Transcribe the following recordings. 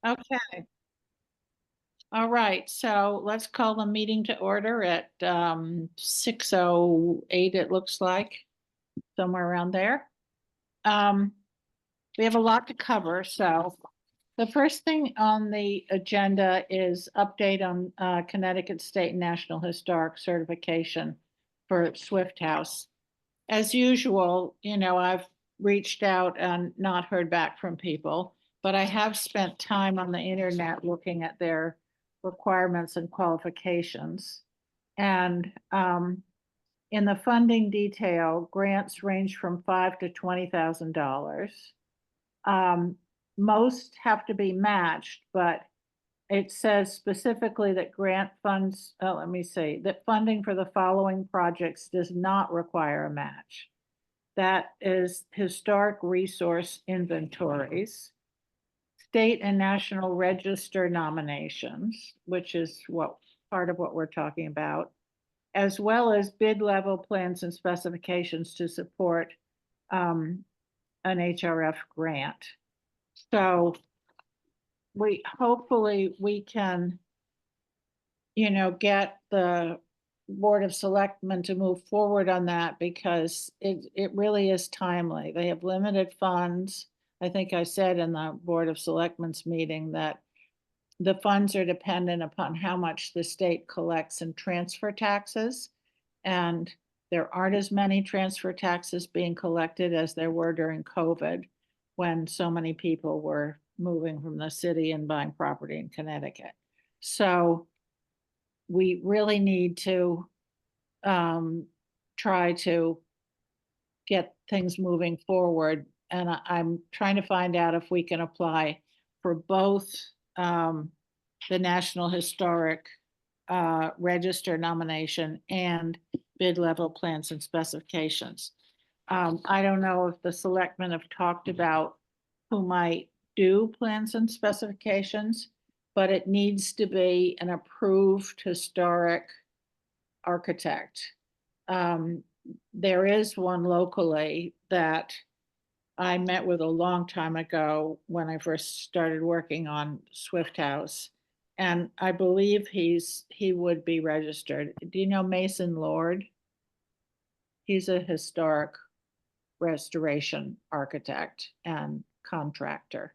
Okay, all right, so let's call the meeting to order at 6:08, it looks like, somewhere around there. We have a lot to cover, so the first thing on the agenda is update on Connecticut State and National Historic Certification for Swift House. As usual, I've reached out and not heard back from people, but I have spent time on the internet looking at their requirements and qualifications. And in the funding detail, grants range from $5,000 to $20,000. Most have to be matched, but it says specifically that grant funds, let me see, that funding for the following projects does not require a match. That is historic resource inventories, state and national register nominations, which is part of what we're talking about, as well as bid level plans and specifications to support an HRF grant. So hopefully we can, get the Board of Selectmen to move forward on that because it really is timely. They have limited funds. I think I said in the Board of Selectmen's meeting that the funds are dependent upon how much the state collects in transfer taxes. And there aren't as many transfer taxes being collected as there were during COVID, when so many people were moving from the city and buying property in Connecticut. So we really need to try to get things moving forward. And I'm trying to find out if we can apply for both the National Historic Register nomination and bid level plans and specifications. I don't know if the selectmen have talked about who might do plans and specifications, but it needs to be an approved historic architect. There is one locally that I met with a long time ago when I first started working on Swift House. And I believe he would be registered. Do you know Mason Lord? He's a historic restoration architect and contractor.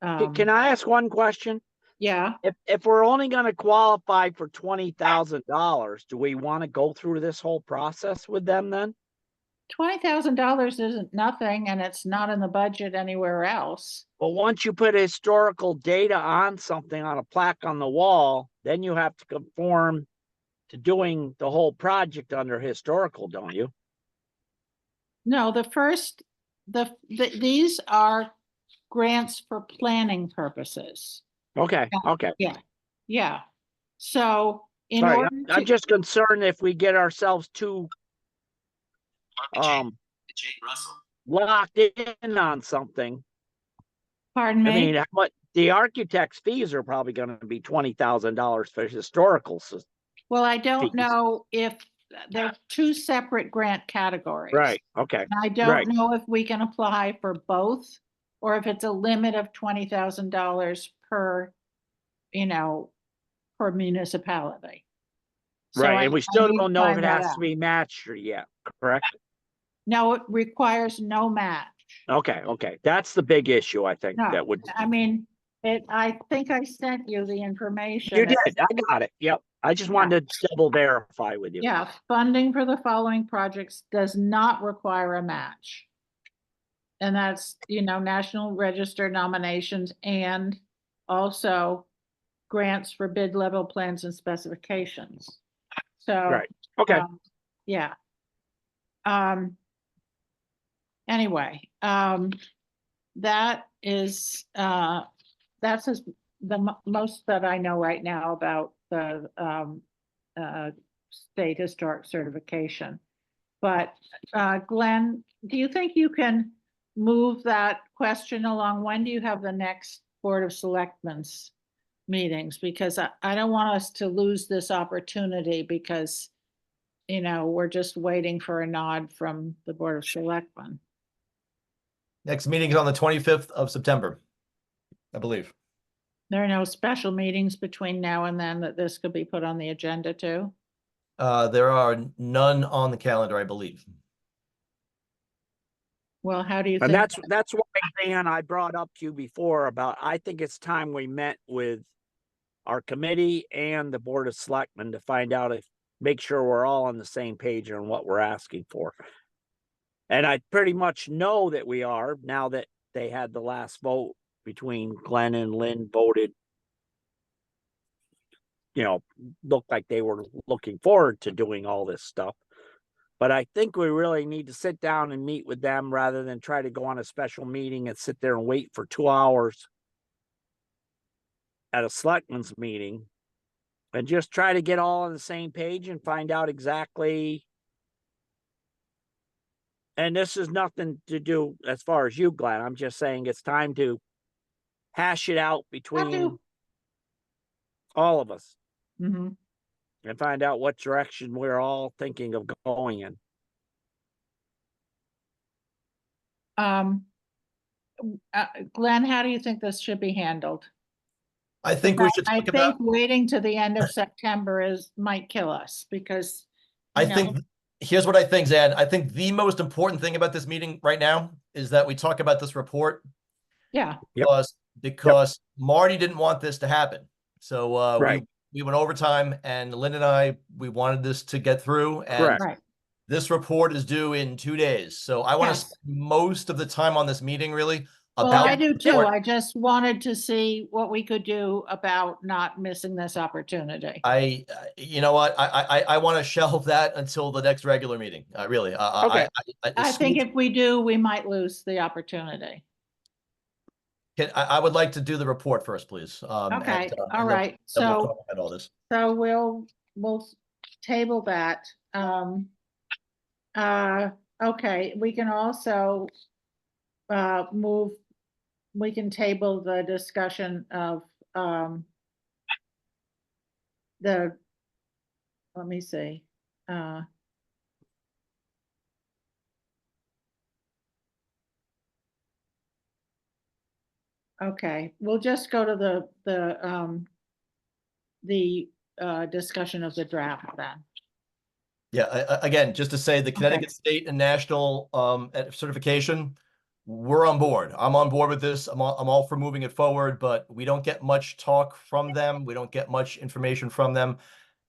Can I ask one question? Yeah. If we're only going to qualify for $20,000, do we want to go through this whole process with them then? $20,000 isn't nothing, and it's not in the budget anywhere else. But once you put historical data on something on a plaque on the wall, then you have to conform to doing the whole project under historical, don't you? No, these are grants for planning purposes. Okay. Okay. Yeah. So I'm just concerned if we get ourselves too locked in on something. Pardon me? I mean, what the architect's fees are probably going to be $20,000 for historicals. Well, I don't know if they're two separate grant categories. Right. Okay. And I don't know if we can apply for both or if it's a limit of $20,000 per, per municipality. Right. And we still don't know if it has to be matched or yet, correct? No, it requires no match. Okay. Okay. That's the big issue, I think. No, that would. I mean, I think I sent you the information. You did. I got it. Yep. I just wanted to double verify with you. Yeah. Funding for the following projects does not require a match. And that's, National Register nominations and also grants for bid level plans and specifications. So, right. Okay. Yeah. Anyway, that is, that's the most that I know right now about the state historic certification. But Glenn, do you think you can move that question along? When do you have the next Board of Selectmen's meetings? Because I don't want us to lose this opportunity because, we're just waiting for a nod from the Board of Selectmen. Next meeting is on the 25th of September, I believe. There are no special meetings between now and then that this could be put on the agenda too? There are none on the calendar, I believe. Well, how do you And think? that's why, Dan, I brought up to you before about, I think it's time we met with our committee and the Board of Selectmen to find out make sure we're all on the same page on what we're asking for. And I pretty much know that we are, now that they had the last vote between Glenn and Lynn voted, looked like they were looking forward to doing all this stuff. But I think we really need to sit down and meet with them rather than try to go on a special meeting and sit there and wait for 2 hours at a selectmen's meeting, and just try to get all on the same page and find out exactly. And this is nothing to do as far as you, Glenn. I'm just saying it's time to hash it out between all of us Mhm. and find out what direction we're all thinking of going in. Glenn, how do you think this should be handled? I think we should I talk about, think waiting to the end of September might kill us because, I think, here's what I think, Zan. I think the most important thing about this meeting right now is that we talk about this report. Yeah. Because Marty didn't want this to happen. So Right. we went overtime, and Lynn and I, we wanted this to get through, and Correct. Right. this report is due in 2 days. So I want to Yes. spend most of the time on this meeting really Well, about I do too. what I just wanted to see what we could do about not missing this opportunity. you know what, I want to shelve that until the next regular meeting. Really, Okay. I think if we do, we might lose the opportunity. I would like to do the report first, please. Okay, all then right. we'll So, talk about all this. so we'll table that. Okay, we can also we can table the discussion of let me see. Okay, we'll just go to the discussion of the draft then. Yeah, again, just to say the Connecticut State and National certification, we're on board. I'm on board with this. I'm all for moving it forward, but we don't get much talk from them. We don't get much information from them.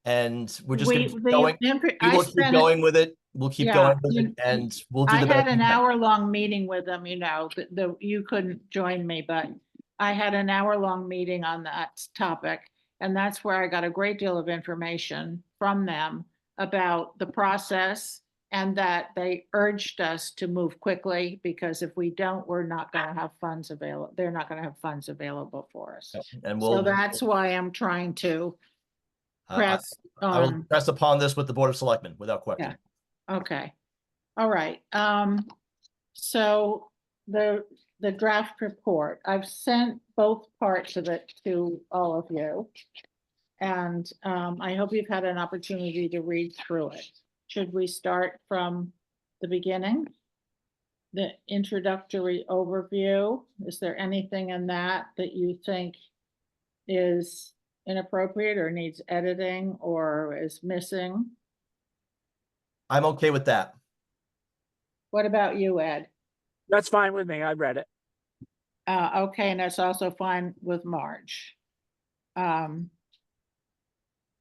And we're just going to keep going. We will keep going with it. We'll keep going with it, and we'll do the best. I had an hour-long meeting with them, you couldn't join me, but I had an hour-long meeting on that topic. And that's where I got a great deal of information from them about the process, and that they urged us to move quickly, because if we don't, we're not going to have funds available. They're not going to have funds available for us. And so that's why I'm trying to press I will press upon this with the Board of Selectmen without question. Yeah. Okay. All right. So the draft report, I've sent both parts of it to all of you. And I hope you've had an opportunity to read through it. Should we start from the beginning? The introductory overview, is there anything in that you think is inappropriate or needs editing or is missing? I'm okay with that. What about you, Ed? That's fine with me. I read it. Okay, and that's also fine with Marge.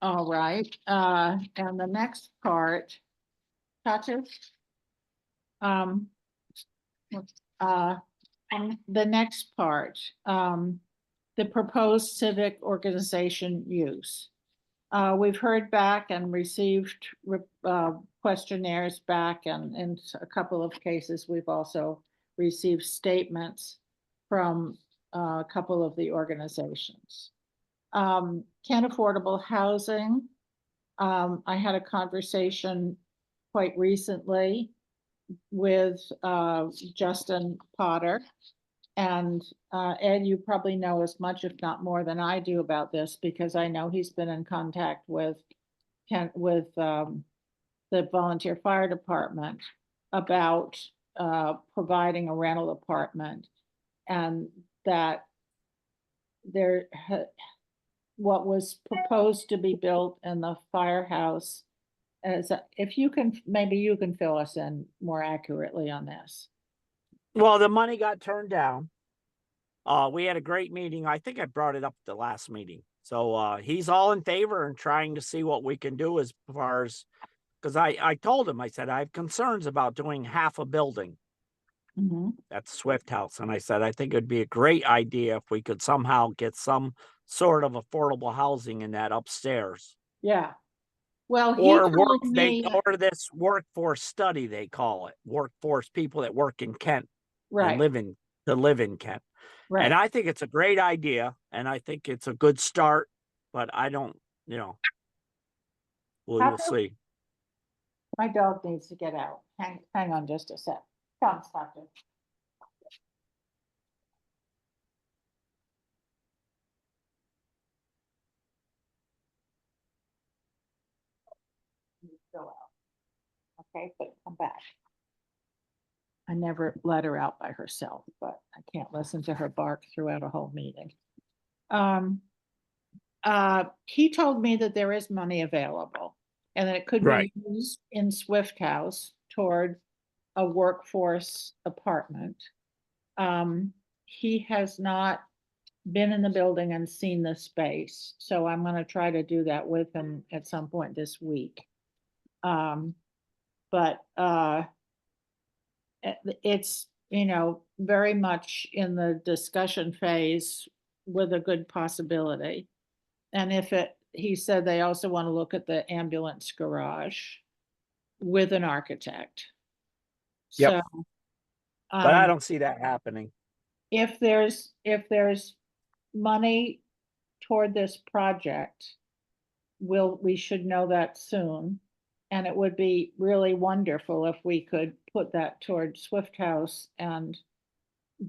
All right, and the next part, touches. The next part, the proposed civic organization use. We've heard back and received questionnaires back, and in a couple of cases, we've also received statements from a couple of the organizations. Can affordable housing. I had a conversation quite recently with Justin Potter. And Ed, you probably know as much, if not more than I do about this, because I know he's been in contact with the volunteer fire department about providing a rental apartment, and that what was proposed to be built in the firehouse, if you can, maybe you can fill us in more accurately on this. Well, the money got turned down. We had a great meeting. I think I brought it up at the last meeting. So he's all in favor and trying to see what we can do as far as, because I told him, I said, I have concerns about doing half a building at the Swift House. And I said, I think it'd be a great idea if we could somehow get some sort of affordable housing in that upstairs. Yeah. Well, he Or told me, or this workforce study, they call it. Workforce people that work in Kent and right, live in Kent. right. And I think it's a great idea, and I think it's a good start, but I don't, we'll see. My dog needs to get out. Hang on just a sec. Come, stop it. Go out. Okay, but come back. I never let her out by herself, but I can't listen to her bark throughout a whole meeting. He told me that there is money available and that it could Right. be used in Swift House toward a workforce apartment. He has not been in the building and seen the space, so I'm gonna try to do that with him at some point this week. But it's, very much in the discussion phase with a good possibility. And he said they also want to look at the ambulance garage with an architect. Yep. So, But I don't see that happening. if there's money toward this project, we should know that soon. And it would be really wonderful if we could put that toward Swift House and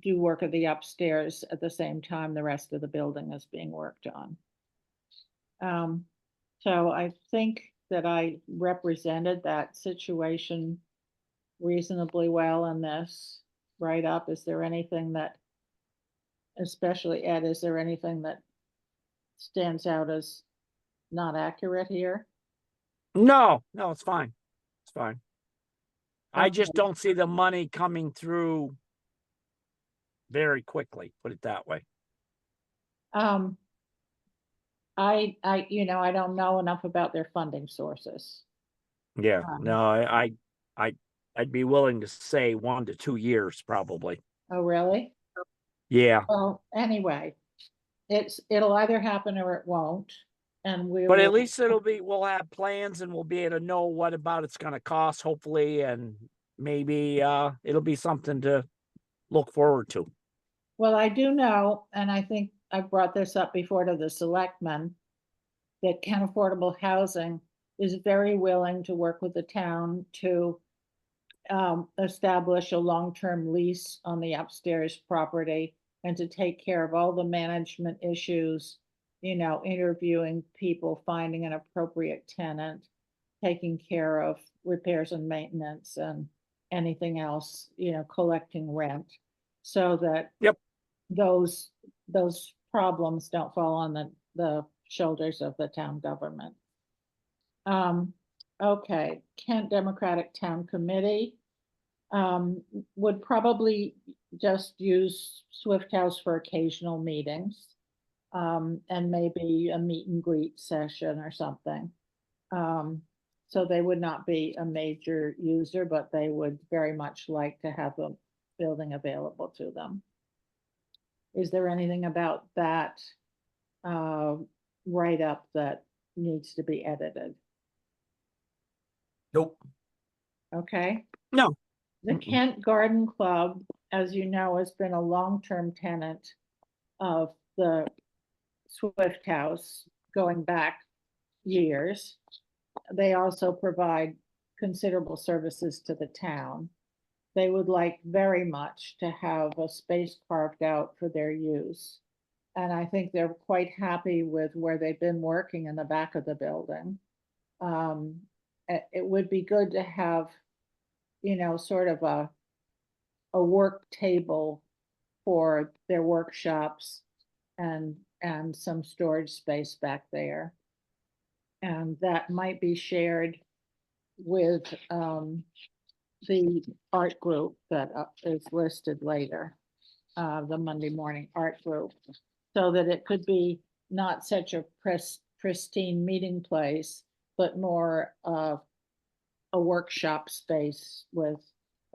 do work of the upstairs at the same time the rest of the building is being worked on. So I think that I represented that situation reasonably well in this write-up. Is there anything that, especially Ed, is there anything that stands out as not accurate here? No, it's fine. It's fine. I Okay. just don't see the money coming through very quickly, put it that way. I don't know enough about their funding sources. Yeah, no, I'd be willing to say 1 to 2 years probably. Oh, really? Yeah. Well, anyway, it'll either happen or it won't. And But at least we'll have plans and we'll be able to know what about it's going to cost, hopefully, and maybe it'll be something to look forward to. Well, I do know, and I think I brought this up before to the selectmen, that Kent Affordable Housing is very willing to work with the town to establish a long-term lease on the upstairs property and to take care of all the management issues, interviewing people, finding an appropriate tenant, taking care of repairs and maintenance and anything else, collecting rent, so that Yep. those problems don't fall on the shoulders of the town government. Okay, Kent Democratic Town Committee would probably just use Swift House for occasional meetings, and maybe a meet and greet session or something. So they would not be a major user, but they would very much like to have a building available to them. Is there anything about that write-up that needs to be edited? Nope. Okay. No. The Kent Garden Club, as you know, has been a long-term tenant of the Swift House going back years. They also provide considerable services to the town. They would like very much to have a space carved out for their use. And I think they're quite happy with where they've been working in the back of the building. It would be good to have, sort of a work table for their workshops and and some storage space back there. And that might be shared with the art group that is listed later, the Monday morning art group, so that it could be not such a pristine meeting place, but more a workshop space with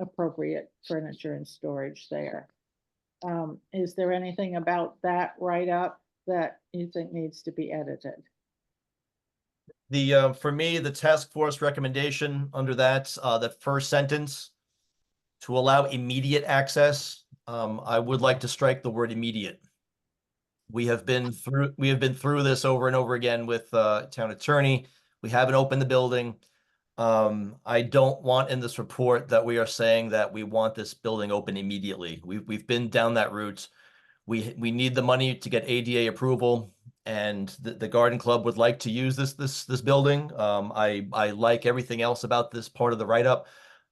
appropriate furniture and storage there. Is there anything about that write-up that you think needs to be edited? For me, the task force recommendation under that first sentence, to allow immediate access, I would like to strike the word immediate. We have been through this over and over again with town attorney. We haven't opened the building. I don't want in this report that we are saying that we want this building open immediately. We've been down that route. We need the money to get ADA approval, and the garden club would like to use this building. I like everything else about this part of the write-up,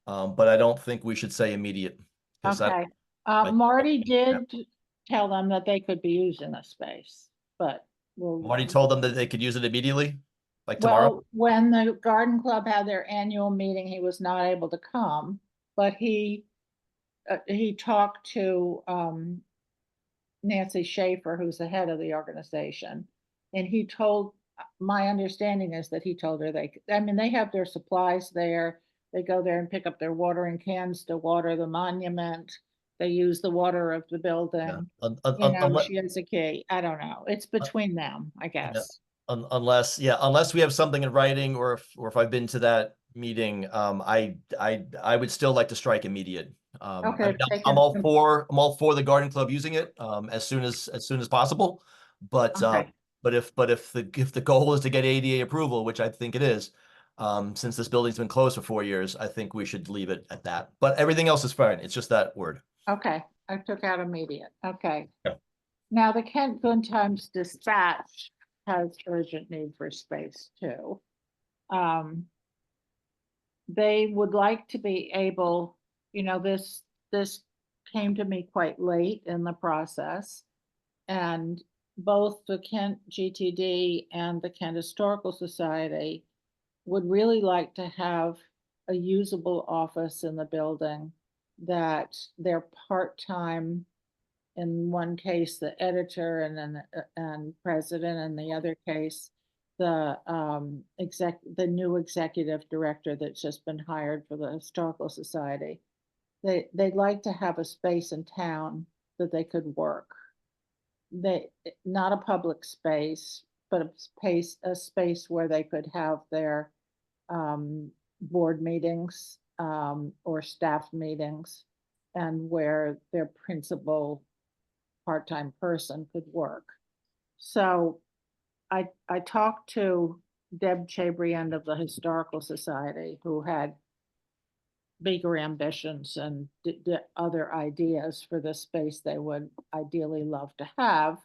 but I don't think we should say immediate. 'Cause Okay, I- Marty did tell them that they could be using the space, but Marty told them that they could use it immediately, like tomorrow. well, when the garden club had their annual meeting, he was not able to come, but he talked to Nancy Schaefer, who's the head of the organization, and he told, my understanding is that he told her I mean, they have their supplies there. They go there and pick up their watering cans to water the monument. They use the water of the Yeah. building. Unless, She has a key. I don't know. It's between them, I guess. unless we have something in writing, or if I've been to that meeting, I would still like to strike immediate. Okay, I'm all for the garden club using it as soon as possible. But Okay. if the goal is to get ADA approval, which I think it is, since this building's been closed for 4 years, I think we should leave it at that. But everything else is fine. It's just that word. Okay, I took out immediate. Okay. Yeah. Now, the Kent Good Times Dispatch has urgent need for space too. They would like to be able, this came to me quite late in the process. And both the Kent GTD and the Kent Historical Society would really like to have a usable office in the building, that they're part-time, in one case, the editor and president, and the other case, the new executive director that's just been hired for the Historical Society. They'd like to have a space in town that they could work. Not a public space, but a space where they could have their board meetings or staff meetings, and where their principal part-time person could work. So I talked to Deb Chabriand of the Historical Society, who had bigger ambitions and other ideas for the space they would ideally love to have.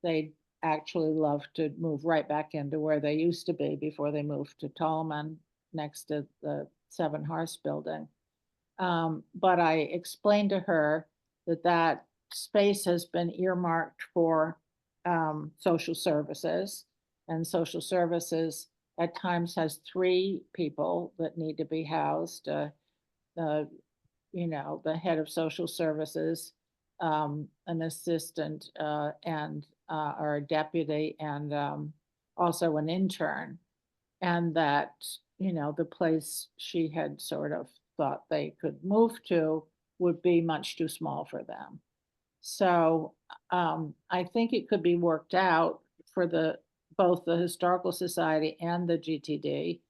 They'd actually love to move right back into where they used to be before they moved to Tallman, next to the Seven Hearths building. But I explained to her that space has been earmarked for social services, and social services at times has 3 people that need to be housed. The head of social services, an assistant, and or a deputy, and also an intern. And that, the place she had sort of thought they could move to would be much too small for them. So I think it could be worked out for both the Historical Society and the GTD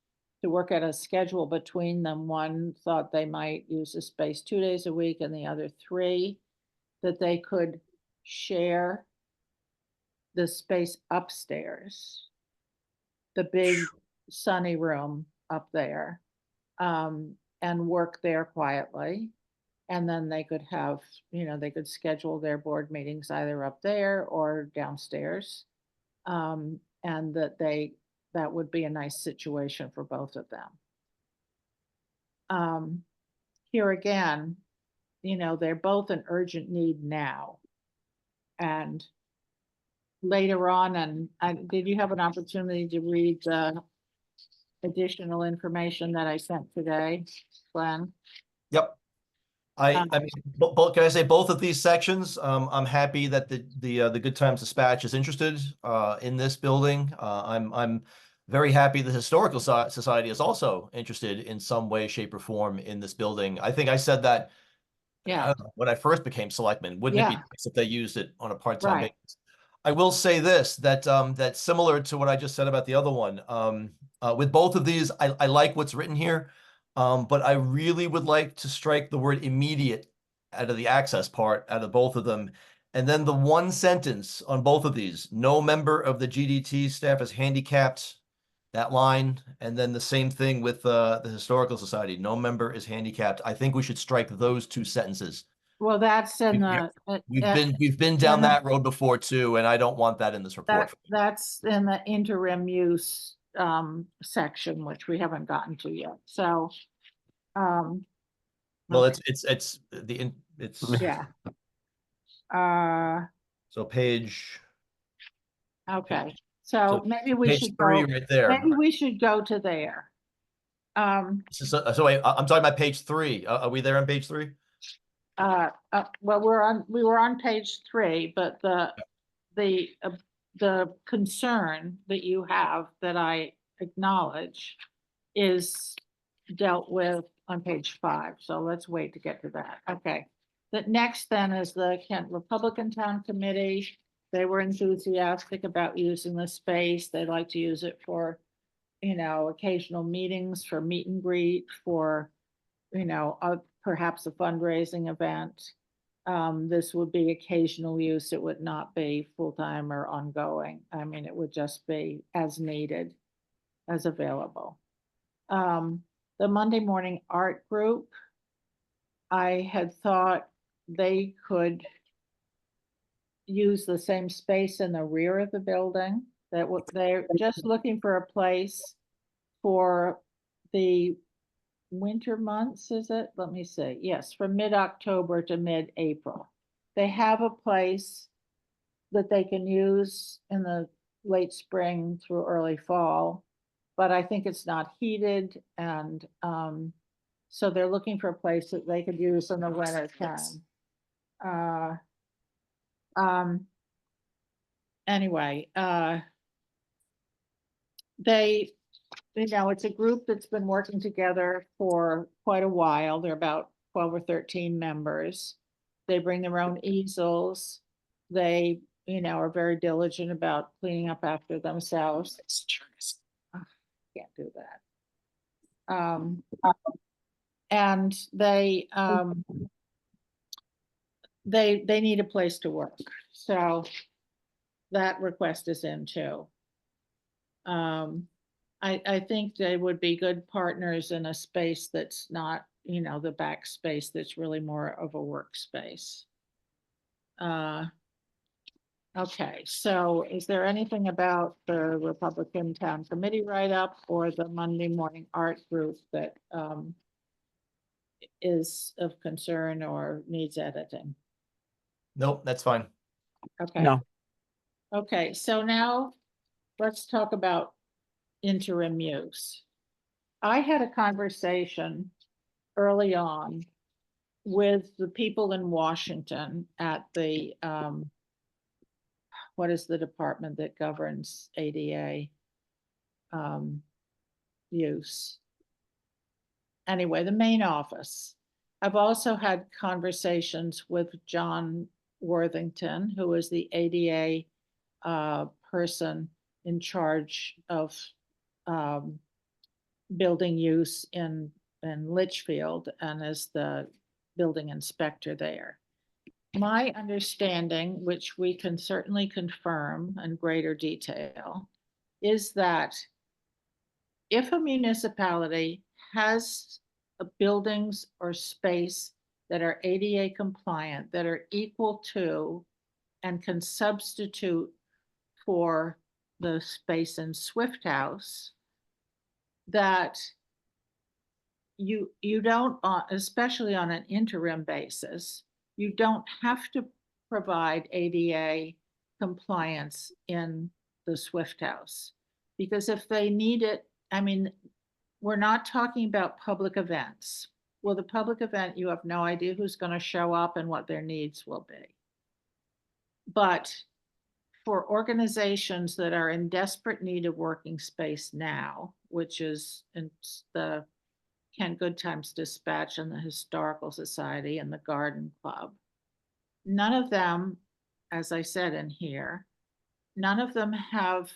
to work at a schedule between them. One thought they might use the space 2 days a week, and the other 3, that they could share the space upstairs, the big sunny room up there, and work there quietly. And then they could have, they could schedule their board meetings either up there or downstairs. And that would be a nice situation for both of them. Here again, they're both an urgent need now. And later on, and did you have an opportunity to read the additional information that I sent today, Glenn? Yep. I Um, mean, both, can I say both of these sections? I'm happy that the Good Times Dispatch is interested in this building. I'm very happy the Historical Society is also interested in some way, shape, or form in this building. I think I said that Yeah, when I first became selectman. Wouldn't it be yeah, nice if they used it on a part-time right. basis? I will say this, that similar to what I just said about the other one, with both of these, I like what's written here. But I really would like to strike the word immediate out of the access part out of both of them. And then the one sentence on both of these, no member of the GDT staff is handicapped, that line. And then the same thing with the Historical Society, no member is handicapped. I think we should strike those two sentences. Well, that's in We've- the, We've been down no. that road before too, and I don't want that in this report. that's in the interim use, section, which we haven't gotten to yet, so, um, Well, okay. it's Yeah. Uh, so page okay, so so maybe we page should 3 go, right there. maybe we should go to there. So wait, I'm talking about page 3. Are we there on page 3? Well, we were on page 3, but the concern that you have that I acknowledge is dealt with on page 5, so let's wait to get to that. Okay. The next then is the Kent Republican Town Committee. They were enthusiastic about using the space. They like to use it for, occasional meetings, for meet and greet, for, perhaps a fundraising event. This would be occasional use. It would not be full-time or ongoing. I mean, it would just be as needed, as available. The Monday morning art group, I had thought they could use the same space in the rear of the building. They're just looking for a place for the winter months, is it? Let me see. Yes, from mid-October to mid-April. They have a place that they can use in the late spring through early fall, but I think it's not heated, and so they're looking for a place that they could use in the winter time. Anyway, they, it's a group that's been working together for quite a while. They're about 12 or 13 members. They bring their own easels. They, are very diligent about cleaning up after themselves. Can't do that. And they need a place to work. So that request is in too. I think they would be good partners in a space that's not, the back space that's really more of a workspace. Okay, so is there anything about the Republican Town Committee write-up or the Monday morning art group that is of concern or needs editing? Nope, that's fine. Okay. No, Okay, so now let's talk about interim use. I had a conversation early on with the people in Washington at the, what is the department that governs ADA use? Anyway, the main office. I've also had conversations with John Worthington, who is the ADA person in charge of building use in Litchfield and is the building inspector there. My understanding, which we can certainly confirm in greater detail, is that if a municipality has buildings or space that are ADA compliant, that are equal to and can substitute for the space in Swift House, that you don't, especially on an interim basis, you don't have to provide ADA compliance in the Swift House. Because if they need it, I mean, we're not talking about public events. Well, the public event, you have no idea who's going to show up and what their needs will be. But for organizations that are in desperate need of working space now, which is in the Ken Goodtime's Dispatch and the Historical Society and the Garden Club, none of them, as I said in here, none of them have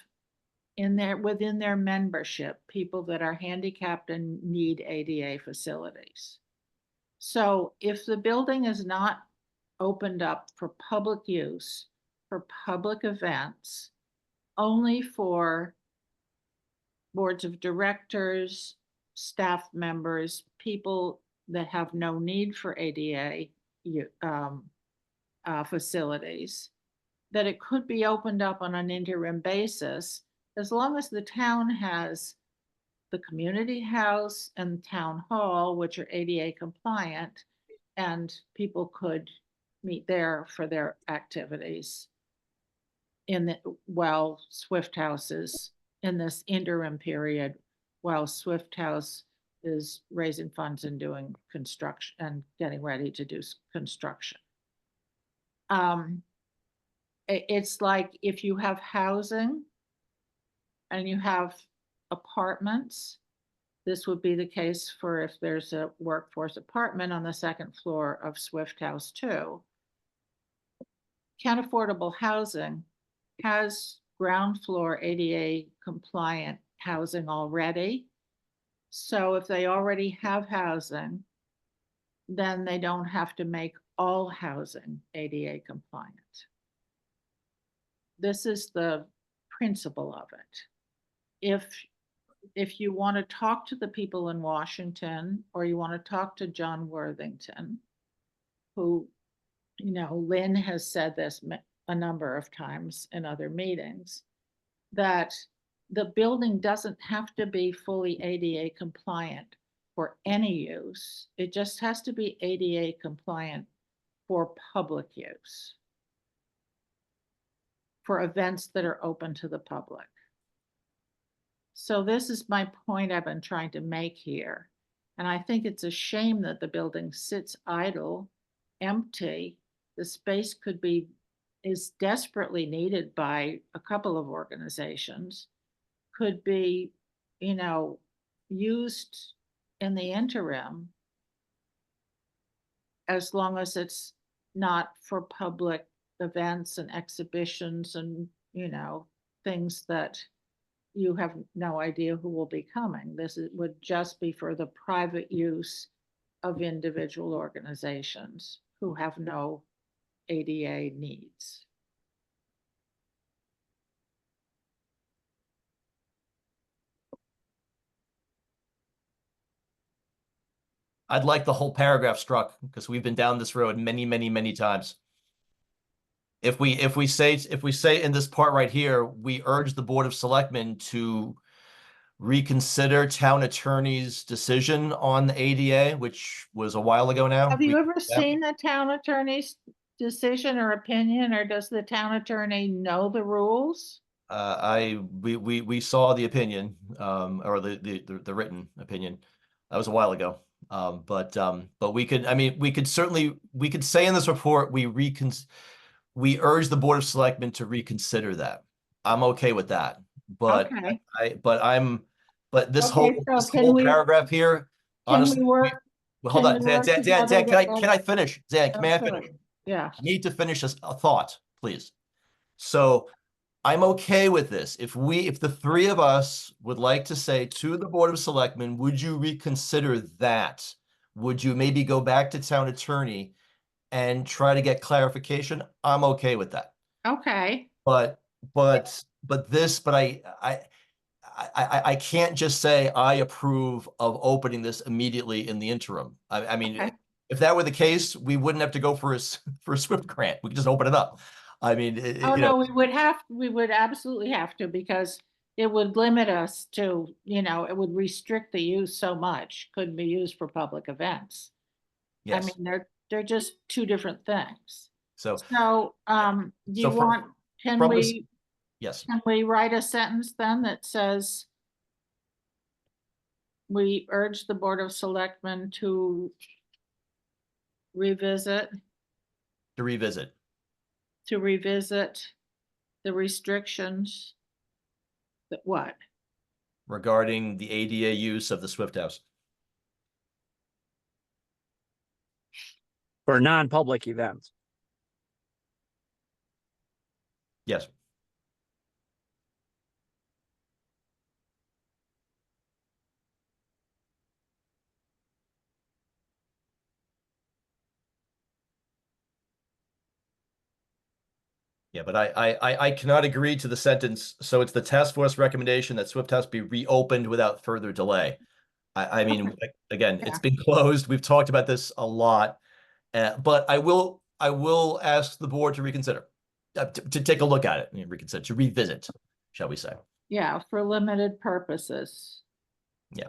within their membership people that are handicapped and need ADA facilities. So if the building is not opened up for public use, for public events, only for boards of directors, staff members, people that have no need for ADA facilities, that it could be opened up on an interim basis, as long as the town has the community house and town hall, which are ADA compliant, and people could meet there for their activities while Swift House is in this interim period, while Swift House is raising funds and doing construction and getting ready to do construction. It's like if you have housing and you have apartments, this would be the case for if there's a workforce apartment on the second floor of Swift House too. Kent Affordable Housing has ground floor ADA compliant housing already. So if they already have housing, then they don't have to make all housing ADA compliant. This is the principle of it. If you want to talk to the people in Washington, or you want to talk to John Worthington, who, you know, Lynn has said this a number of times in other meetings, that the building doesn't have to be fully ADA compliant for any use. It just has to be ADA compliant for public use, for events that are open to the public. So this is my point I've been trying to make here. And I think it's a shame that the building sits idle, empty. The space is desperately needed by a couple of organizations, could be, you know, used in the interim, as long as it's not for public events and exhibitions and, you know, things that you have no idea who will be coming. Would just be for the private use of individual organizations who have no ADA needs. I'd like the whole paragraph struck because we've been down this road many, many, many times. If we say in this part right here, we urge the Board of Selectmen to reconsider town attorney's decision on the ADA, which was a while ago now. Have you ever seen the town attorney's decision or opinion, or does the town attorney know the rules? We saw the opinion, or the written opinion. That was a while ago. But we could, I mean, we could say in this report, we urge the Board of Selectmen to reconsider that. I'm okay with that. But Okay. but this Okay, whole paragraph here, honestly, hold on, Dan, can I finish? Dan, may I finish? Yeah. I need to finish a thought, please. So I'm okay with this. If the three of us would like to say to the Board of Selectmen, would you reconsider that? Would you maybe go back to town attorney and try to get clarification? I'm okay with that. Okay. But I can't just say I approve of opening this immediately in the interim. I mean, okay. If that were the case, we wouldn't have to go for a SWIFT grant. We could just open it up. I mean, we would absolutely have to, because it would limit us to, you know, it would restrict the use so much, couldn't be used for public events. Yes. I mean, they're just two different things. Do you want Can Probably we, yes. can we write a sentence then that says we urge the Board of Selectmen to revisit To revisit the restrictions that what? regarding the ADA use of the Swift House. For non-public events. Yes. Yeah, but I cannot agree to the sentence. So it's the task force recommendation that Swift House be reopened without further delay. I mean, again, it's been closed. We've talked about this a lot, but I will ask the board to reconsider, to take a look at it and reconsider, to revisit, shall we say? Yeah, for limited purposes. Yeah.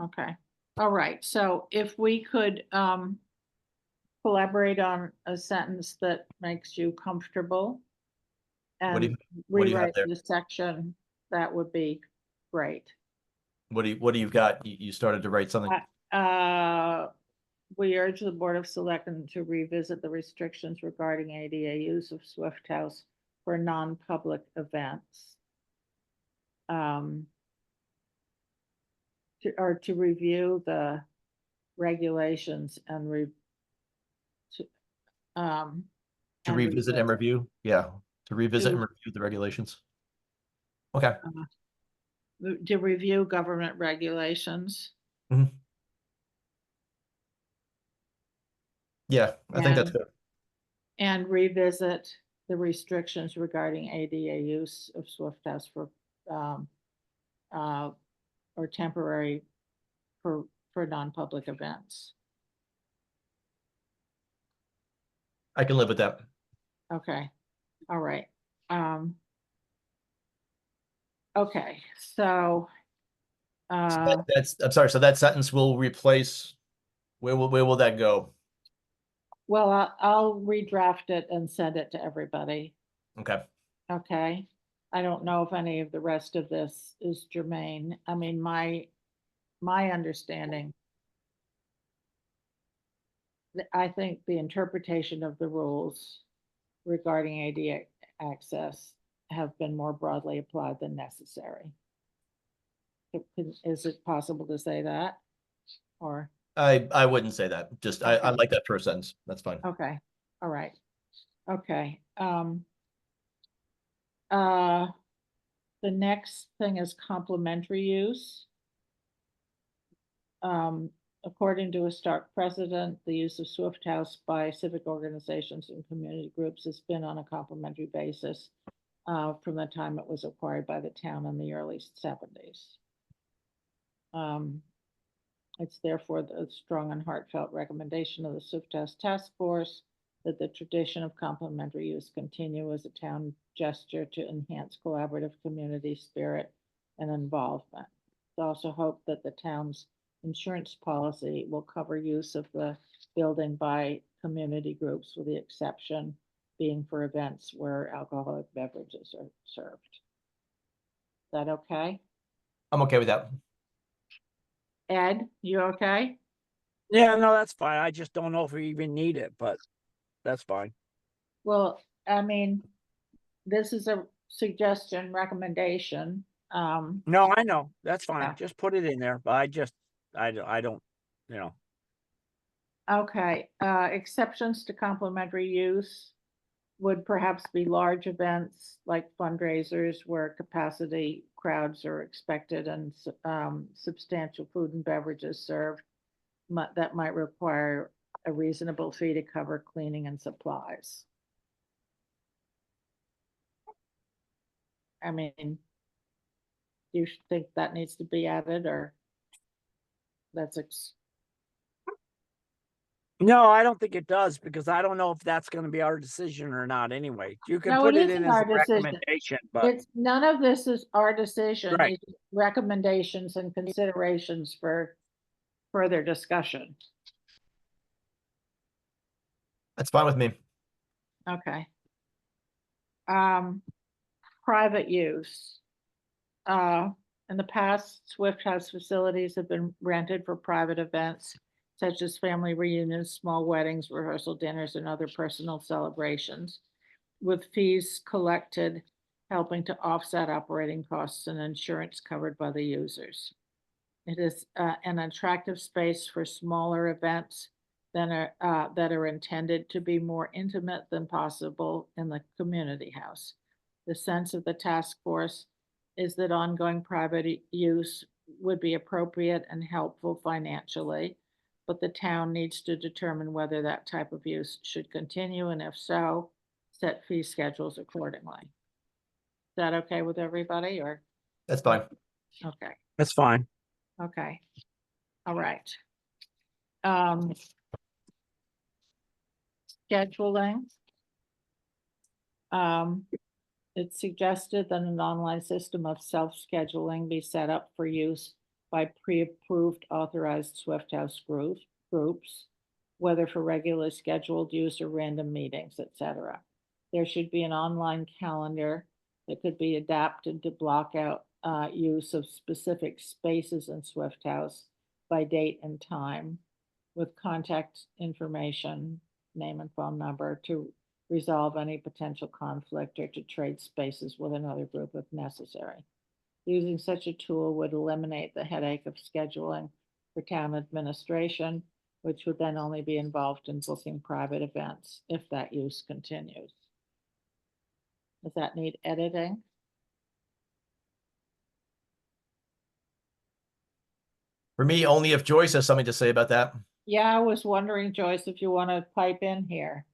Okay, all right, so if we could collaborate on a sentence that makes you comfortable What do and what do you have rewrite there? the section, that would be great. What do you got? You started to write something. We urge the Board of Selectmen to revisit the restrictions regarding ADA use of Swift House for non-public events. To review the regulations and To revisit and review. Yeah. To revisit and review the regulations. Okay. to review government regulations. Mhm. Yeah, I think that's And- good. And revisit the restrictions regarding ADA use of Swift House for, or temporary for non-public events. I can live with that. Okay, all right. Okay, so. That's, I'm sorry, so that sentence will replace, where will that go? Well, I'll redraft it and send it to everybody. Okay. Okay. I don't know if any of the rest of this is germane. I mean, my understanding, I think the interpretation of the rules regarding ADA access have been more broadly applied than necessary. Is it possible to say that? Or, I wouldn't say that. Just, I like that first sentence. That's fine. okay, all right. Okay. The next thing is complementary use. According to a Stark precedent, the use of Swift House by civic organizations and community groups has been on a complementary basis from the time it was acquired by the town in the early 70s. It's therefore the strong and heartfelt recommendation of the Swift House Task Force that the tradition of complementary use continue as a town gesture to enhance collaborative community spirit and involvement. It's also hoped that the town's insurance policy will cover use of the building by community groups, with the exception being for events where alcoholic beverages are served. Is that okay? I'm okay with that. Ed, you okay? Yeah, no, that's fine. I just don't know if we even need it, but that's fine. Well, I mean, this is a suggestion, recommendation. No, I know. That's fine. Yeah. Just put it in there, but I don't, you know. Okay, exceptions to complementary use would perhaps be large events like fundraisers where capacity crowds are expected and substantial food and beverages served that might require a reasonable fee to cover cleaning and supplies. I mean, do you think that needs to be added, or that's No, I don't think it does, because I don't know if that's going to be our decision or not anyway. You can No, put it it in isn't as our a decision. recommendation, but It's none of this is our decision. Right. It's recommendations and considerations for further discussion. That's fine with me. Okay. Private use. In the past, Swift House facilities have been rented for private events such as family reunions, small weddings, rehearsal dinners, and other personal celebrations, with fees collected helping to offset operating costs and insurance covered by the users. It is an attractive space for smaller events that are intended to be more intimate than possible in the community house. The sense of the task force is that ongoing private use would be appropriate and helpful financially, but the town needs to determine whether that type of use should continue, and if so, set fee schedules accordingly. Is that okay with everybody, or? That's fine. Okay, That's fine. okay. All right. Scheduling. It's suggested that an online system of self-scheduling be set up for use by pre-approved authorized Swift House groups, whether for regularly scheduled use or random meetings, etc. There should be an online calendar that could be adapted to block out use of specific spaces in Swift House by date and time, with contact information, name and phone number, to resolve any potential conflict or to trade spaces with another group if necessary. Using such a tool would eliminate the headache of scheduling for town administration, which would then only be involved in booking private events if that use continues. Does that need editing? For me, only if Joyce has something to say about that. Yeah, I was wondering, Joyce, if you want to pipe in here.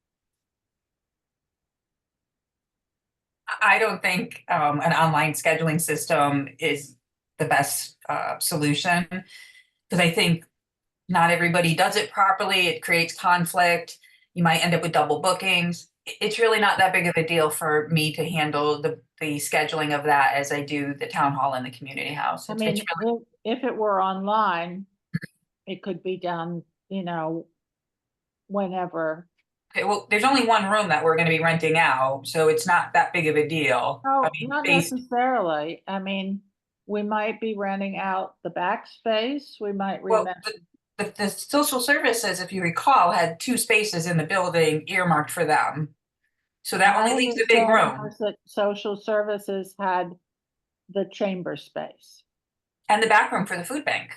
I don't think an online scheduling system is the best solution, because I think not everybody does it properly. It creates conflict. You might end up with double bookings. It's really not that big of a deal for me to handle the scheduling of that as I do the town hall and the community house. I mean, really... if it were online, it could be done, whenever. Okay, well, there's only one room that we're going to be renting out, so it's not that big of a deal. No, I mean, not necessarily. I mean, we might be renting out the back space. We might well, the social services, if you recall, had 2 spaces in the building earmarked for them. So that only leaves a big room. Social services had the chamber space. And the back room for the food bank,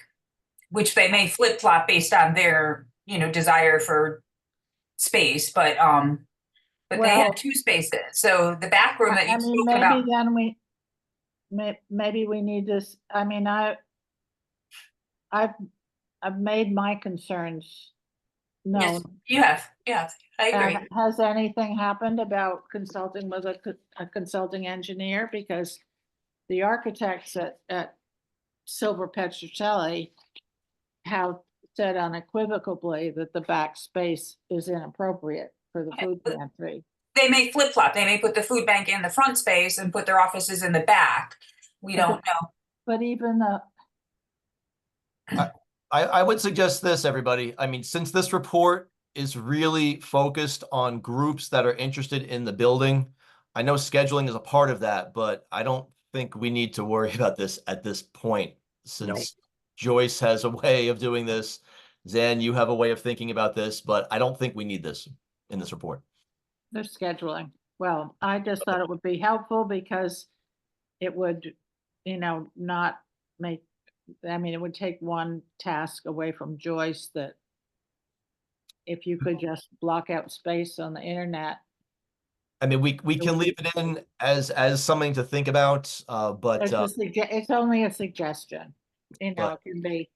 which they may flip-flop based on their, desire for space, but they had 2 spaces. So the back room that you spoke about. Maybe we need this. I mean, I've made my concerns known. Yes, you have. I agree. Has anything happened about consulting with a consulting engineer? Because the architects at Silver Petrocelli have said unequivocally that the back space is inappropriate for the food pantry. They may flip-flop. They may put the food bank in the front space and put their offices in the back. We don't know. But even I would suggest this, everybody. I mean, since this report is really focused on groups that are interested in the building, I know scheduling is a part of that, but I don't think we need to worry about this at this point, since Joyce has a way of doing this. Zan, you have a way of thinking about this, but I don't think we need this in this report. the scheduling. Well, I just thought it would be helpful because it would, not make, it would take one task away from Joyce, that if you could just block out space on the internet. I mean, we can leave it in as something to think about, but It's only a suggestion, it But- can be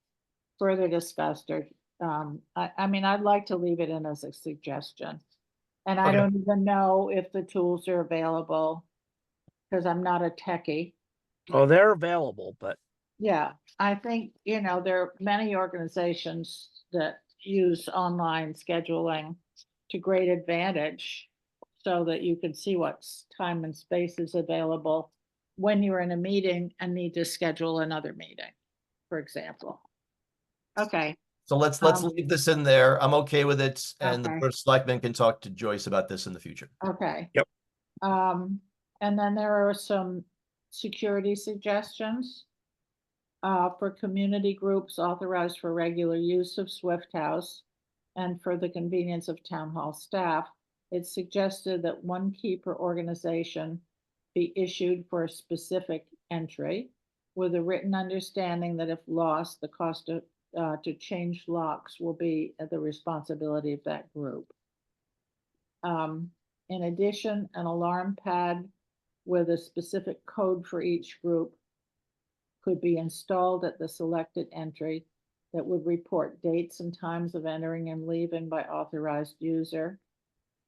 further discussed, or, I'd like to leave it in as a suggestion. And I Okay. don't even know if the tools are available, because I'm not a techie. Oh, they're available, but Yeah, I think, there are many organizations that use online scheduling to great advantage, so that you can see what time and space is available when you're in a meeting and need to schedule another meeting, for example. Okay, so let's leave this in there. I'm okay with it, and the Okay. Board of Selectmen can talk to Joyce about this in the future. okay. Yep. And then there are some security suggestions. For community groups authorized for regular use of Swift House and for the convenience of town hall staff, it's suggested that one key per organization be issued for a specific entry with a written understanding that if lost, the cost to change locks will be at the responsibility of that group. In addition, an alarm pad with a specific code for each group could be installed at the selected entry that would report dates and times of entering and leaving by authorized user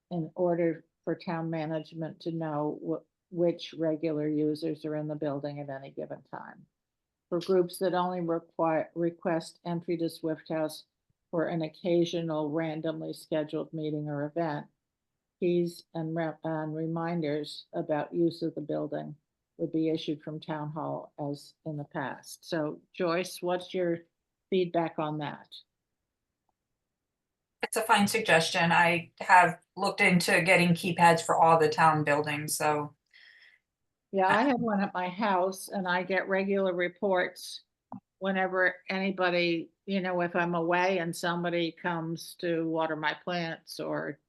in order for town management to know which regular users are in the building at any given time. For groups that only request entry to Swift House for an occasional randomly scheduled meeting or event, keys and reminders about use of the building would be issued from town hall as in the past. So Joyce, what's your feedback on that? It's a fine suggestion. I have looked into getting keypads for all the town buildings, so Yeah, I have one at my house and I get regular reports whenever anybody, if I'm away and somebody comes to water my plants or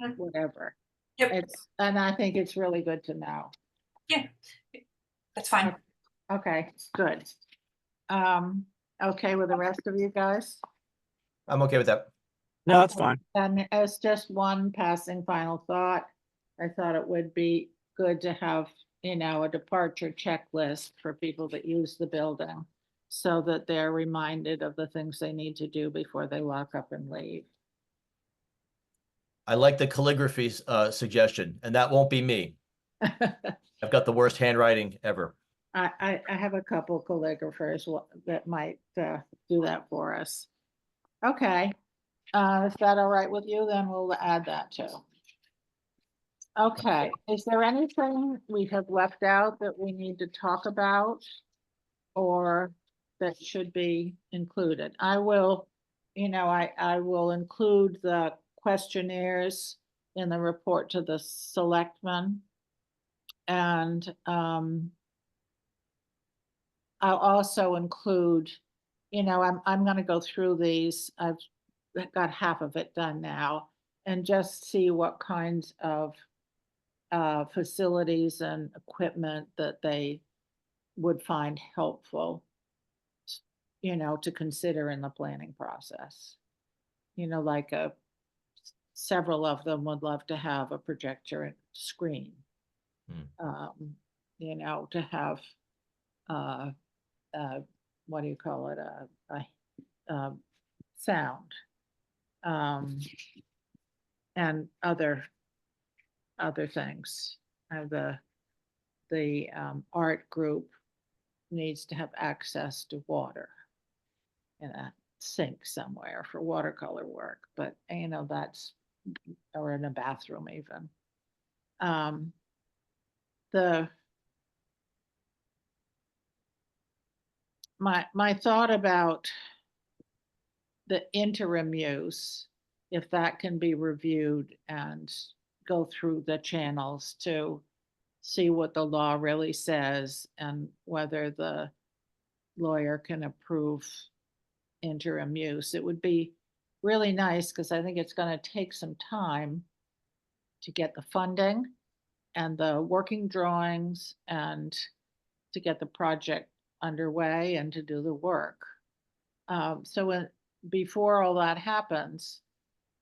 Mm. whatever. Yep. And I think it's really good to know. yeah, that's fine. Okay, good. Okay with the rest of you guys? I'm okay with that. No, that's fine. And as just one passing final thought, I thought it would be good to have, a departure checklist for people that use the building so that they're reminded of the things they need to do before they lock up and leave. I like the calligraphy suggestion, and that won't be me. I've got the worst handwriting ever. I have a couple calligraphers that might do that for us. Okay, is that all right with you? Then we'll add that too. Okay, is there anything we have left out that we need to talk about? Or that should be included? I will, I will include the questionnaires in the report to the selectmen. And I'll also include, I'm gonna go through these. I've got half of it done now and just see what kinds of facilities and equipment that they would find helpful, to consider in the planning process. Like several of them would love to have a projector and screen. To have what do you call it? Sound. And other things. The art group needs to have access to water in a sink somewhere for watercolor work, but that's, or in a bathroom even. My thought about the interim use, if that can be reviewed and go through the channels to see what the law really says and whether the lawyer can approve interim use. It would be really nice because I think it's going to take some time to get the funding and the working drawings and to get the project underway and to do the work. Before all that happens,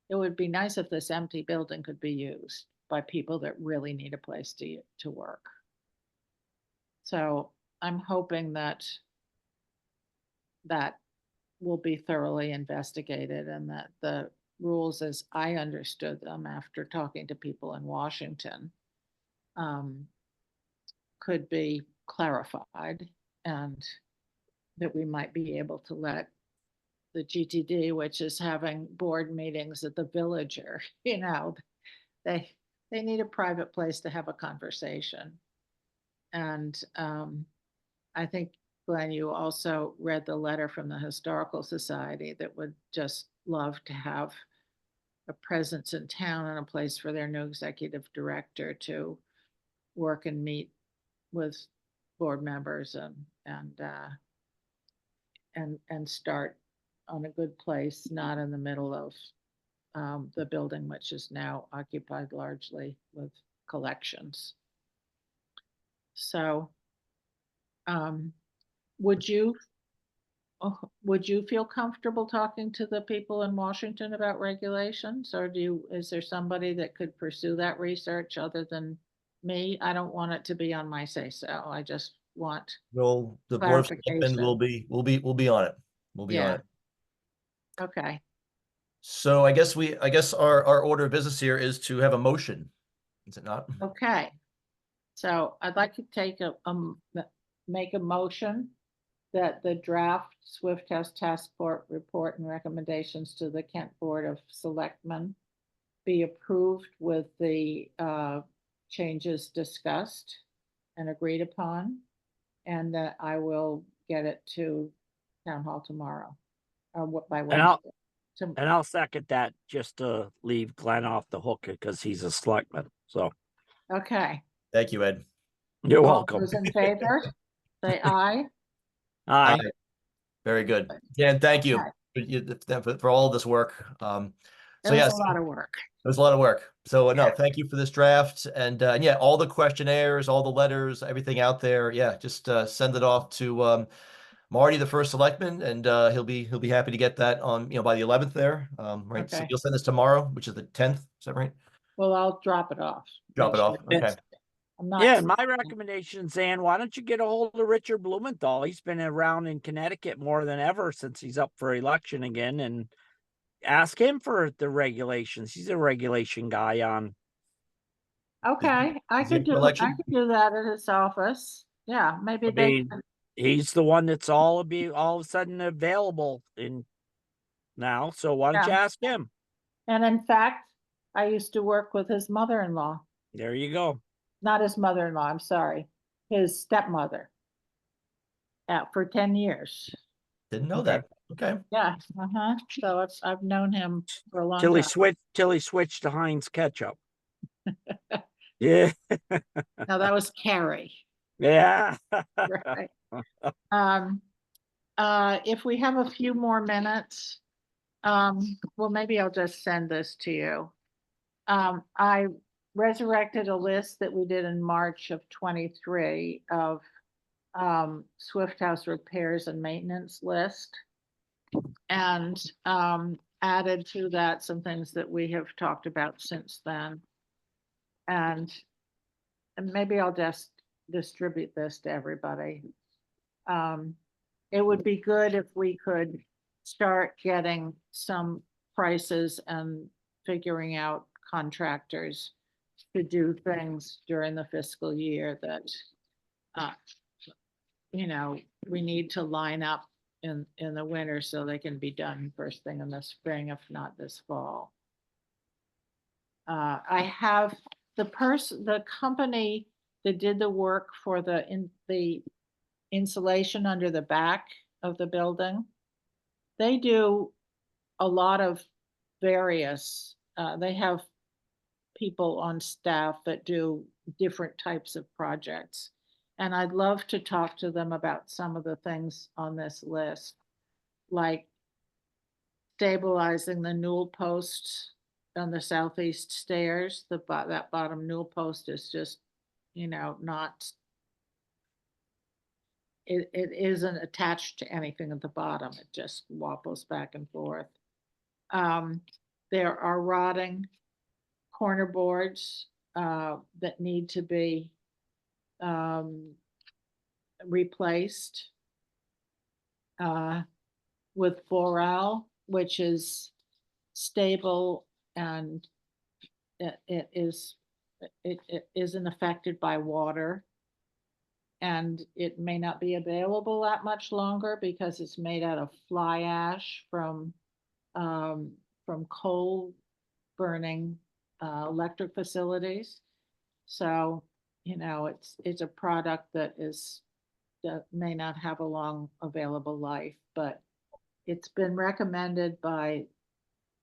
it would be nice if this empty building could be used by people that really need a place to work. So I'm hoping that will be thoroughly investigated and that the rules as I understood them after talking to people in Washington could be clarified and that we might be able to let the GTD, which is having board meetings at the Villager, they need a private place to have a conversation. And I think, Glenn, you also read the letter from the Historical Society that would just love to have a presence in town and a place for their new executive director to, work and meet with board members and start on a good place, not in the middle of the building, which is now occupied largely with collections. So, would you feel comfortable talking to the people in Washington about regulations, or is there somebody that could pursue that research other than me? I don't want it to be on my say-so. I just want, Well, the Board of Selectmen clarification. will be on it. We'll be on Yeah. it. Okay, So I guess our order of business here is to have a motion. Is it not? okay. So I'd like to make a motion that the draft Swift House Task Force report and recommendations to the Kent Board of Selectmen be approved with the changes discussed and agreed upon, and that I will get it to town hall tomorrow, or by And I'll- Wednesday. To- And I'll second that just to leave Glenn off the hook because he's a selectman. So Okay. Thank you, Ed. you're All welcome. those in favor, say aye. Aye. Very good. Dan, thank you for all this work. It So was yes, a lot of work. it was a lot of work. So no, Yeah. thank you for this draft and yeah, all the questionnaires, all the letters, everything out there. Yeah, just send it off to Marty, the first selectman, and he'll be happy to get that on, by the 11th there. Right. So Okay. you'll send this tomorrow, which is the 10th. Is that right? Well, I'll drop it off. Drop Make it off. sure Okay. I'm not. Yeah, and my recommendation, Zan, why don't you get a hold of Richard Blumenthal? He's been around in Connecticut more than ever since he's up for election again, and ask him for the regulations. He's a regulation guy on. Okay, I is he could up for do, I election? could do that at his office. Yeah, maybe I they, mean, he's the one that's all of a sudden available in now. So why don't you Yeah. ask him? and in fact, I used to work with his mother-in-law, There you go. not his mother-in-law, I'm sorry, his stepmother. For 10 years. Didn't know Okay. that. Okay. Yeah, so I've known him for a long Till he time. switched to Heinz ketchup. Yeah. Now that was Carrie, Yeah. right? If we have a few more minutes, well, maybe I'll just send this to you. I resurrected a list that we did in March of 23 of Swift House repairs and maintenance list. And added to that some things that we have talked about since then. And maybe I'll just distribute this to everybody. It would be good if we could start getting some prices and figuring out contractors to do things during the fiscal year that, we need to line up in the winter so they can be done first thing in the spring, if not this fall. I have the company that did the work for the insulation under the back of the building. They do a lot of various, they have people on staff that do different types of projects. And I'd love to talk to them about some of the things on this list, like stabilizing the newel posts on the southeast stairs. That bottom newel post is just, not, it isn't attached to anything at the bottom. It just wobbles back and forth. There are rotting corner boards that need to be replaced with boral, which is stable and it isn't affected by water. And it may not be available that much longer because it's made out of fly ash from coal burning electric facilities. So, it's a product that may not have a long available life, but it's been recommended by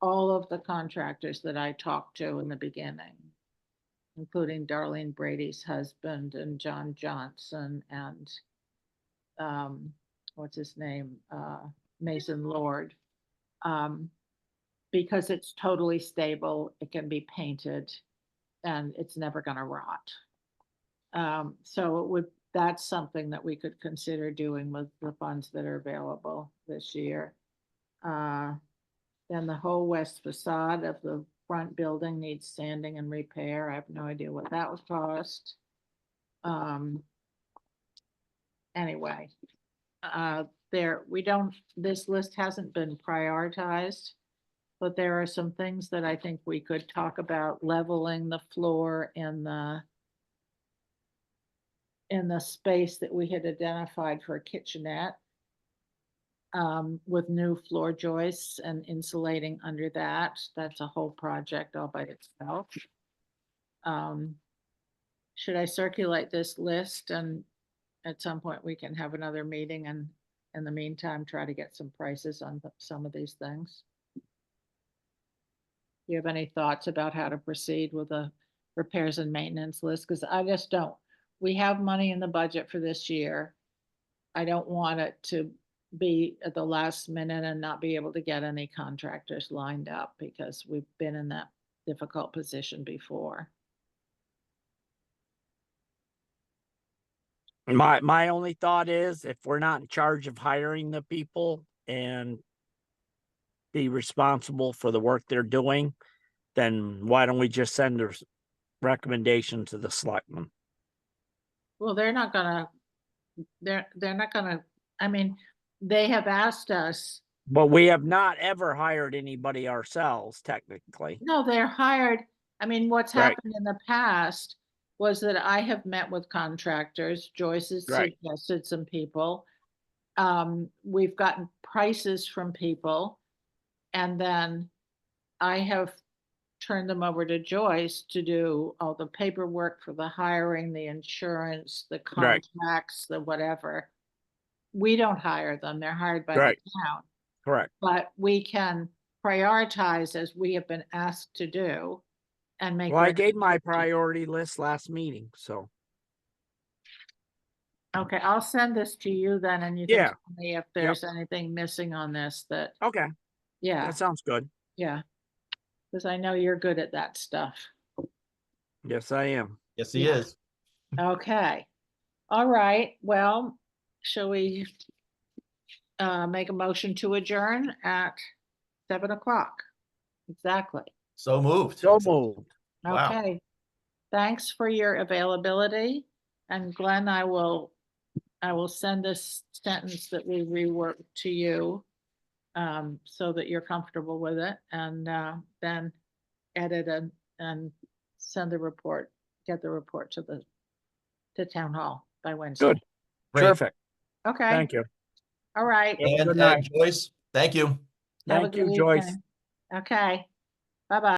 all of the contractors that I talked to in the beginning. including Darlene Brady's husband and John Johnson and what's his name? Mason Lord. Because it's totally stable, it can be painted, and it's never gonna rot. So that's something that we could consider doing with the funds that are available this year. Then the whole west facade of the front building needs sanding and repair. I have no idea what that would cost. Anyway, this list hasn't been prioritized, but there are some things that I think we could talk about: leveling the floor in the space that we had identified for a kitchenette, with new floor joists and insulating under that. That's a whole project all by itself. Should I circulate this list, and at some point we can have another meeting, and in the meantime, try to get some prices on some of these things? Do you have any thoughts about how to proceed with the repairs and maintenance list? Because I just don't. We have money in the budget for this year. I don't want it to be at the last minute and not be able to get any contractors lined up, because we've been in that difficult position before. My only thought is, if we're not in charge of hiring the people and be responsible for the work they're doing, then why don't we just send a recommendation to the selectmen? Well, they're not gonna, I mean, they have asked us. But we have not ever hired anybody ourselves, technically. No, they're hired. I mean, what's Right. happened in the past was that I have met with contractors. Joyce has Right. suggested some people. We've gotten prices from people, and then I have turned them over to Joyce to do all the paperwork for the hiring, the insurance, the Right. contracts, the whatever. We don't hire them. They're hired by the Right. town. Correct. But we can prioritize as we have been asked to do, and make. Well, I gave my recommendations. priority list last meeting, so. Okay, I'll send this to you then, and you can Yeah. tell me if there's anything missing on this that, Okay, yeah, that sounds good. yeah. Because I know you're good at that stuff. Yes, I am. Yes, he Yeah. is. Okay. All right, well, shall we make a motion to adjourn at 7:00? Exactly. So moved. So moved. Wow. Okay. Thanks for your availability. And Glenn, I will send this sentence that we reworked to you, so that you're comfortable with it, and then edit and send the report, get the report to town hall by Wednesday. Good. Great. Terrific. Okay. Thank you. All right. Have a And good night. Joyce, thank you. Have a Thank you, good Joyce. evening. Okay. Bye-bye.